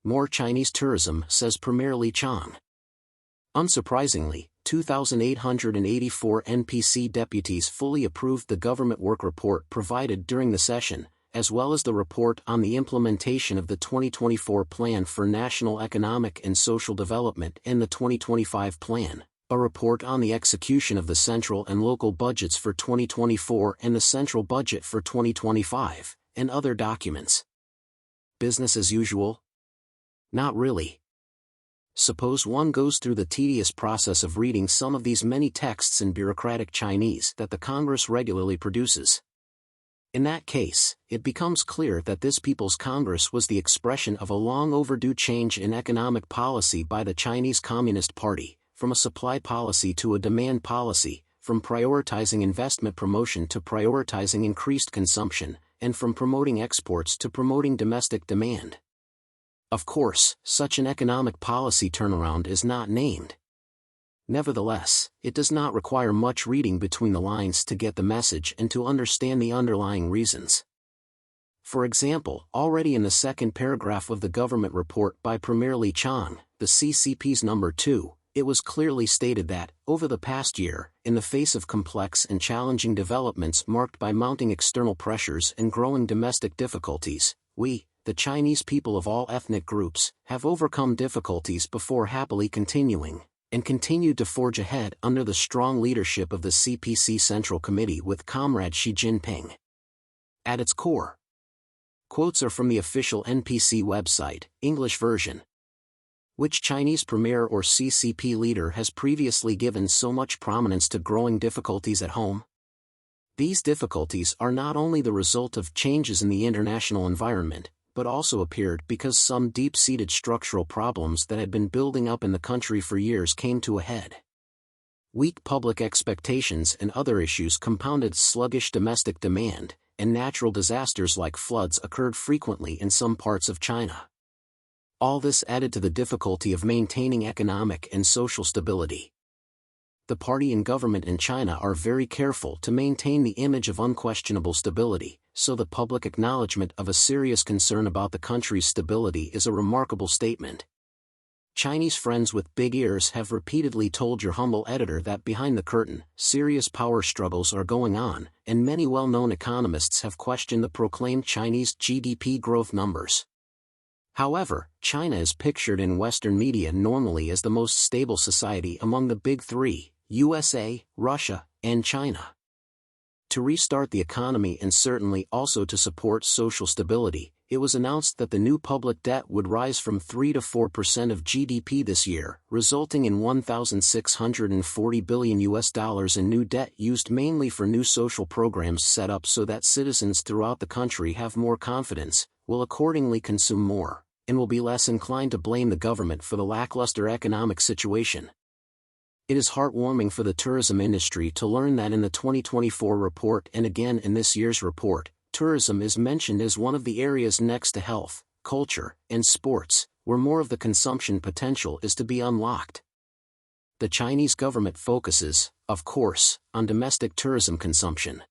More Chinese tourism, says Premier Qiang. Unsurprisingly, 2,884 NPC deputies fully approved the government work report provided during the session, as well as the report on the implementation of the 2024 Plan for National Economic and Social Development and the 2025 Plan, a report on the execution of the central and local budgets for 2024 and the central budget for 2025, and other documents. Business as usual? Not really. Suppose one goes through the tedious process of reading some of these many texts in bureaucratic Chinese that the Congress regularly produces. In that case, it becomes clear that this People's Congress was the expression of a long overdue change in economic policy by the Chinese Communist Party, from a supply policy to a demand policy, from prioritizing investment promotion to prioritizing increased consumption, and from promoting exports to promoting domestic demand. Of course, such an economic policy turnaround is not named. Nevertheless, it does not require much reading between the lines to get the message and to understand the underlying reasons. For example, already in the second paragraph of the government report by Premier Qiang, the CCP's number 2, it was clearly stated that, over the past year, in the face of complex and challenging developments marked by mounting external pressures and growing domestic difficulties, we, the Chinese people of all ethnic groups, have overcome difficulties before happily continuing, and continued to forge ahead under the strong leadership of the CPC Central Committee with Comrade Xi Jinping. At its core. Quotes are from the official NPC website, English version. Which Chinese premier or CCP leader has previously given so much prominence to growing difficulties at home? These difficulties are not only the result of changes in the international environment, but also appeared because some deep-seated structural problems that had been building up in the country for years came to a head. Weak public expectations and other issues compounded sluggish domestic demand, and natural disasters like floods occurred frequently in some parts of China. All this added to the difficulty of maintaining economic and social stability. The party and government in China are very careful to maintain the image of unquestionable stability, so the public acknowledgement of a serious concern about the country's stability is a remarkable statement. Chinese friends with big ears have repeatedly told your humble editor that behind the curtain, serious power struggles are going on, and many well-known economists have questioned the proclaimed Chinese GDP growth numbers. However, China is pictured in Western media normally as the most stable society among the big three, USA, Russia, and China. To restart the economy and certainly also to support social stability, it was announced that the new public debt would rise from 3 to 4% of GDP this year, resulting in $1,640 billion in new debt used mainly for new social programs set up so that citizens throughout the country have more confidence, will accordingly consume more, and will be less inclined to blame the government for the lackluster economic situation. It is heartwarming for the tourism industry to learn that in the 2024 report and again in this year's report, tourism is mentioned as one of the areas next to health, culture, and sports, where more of the consumption potential is to be unlocked. The Chinese government focuses, of course, on domestic tourism consumption.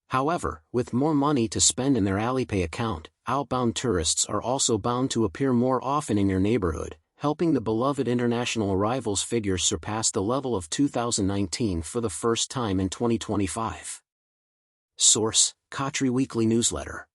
However, with more money to spend in their Alipay account, outbound tourists are also bound to appear more often in your neighborhood, helping the beloved international arrivals figure surpass the level of 2019 for the first time in 2025. Source: Khatri Weekly Newsletter.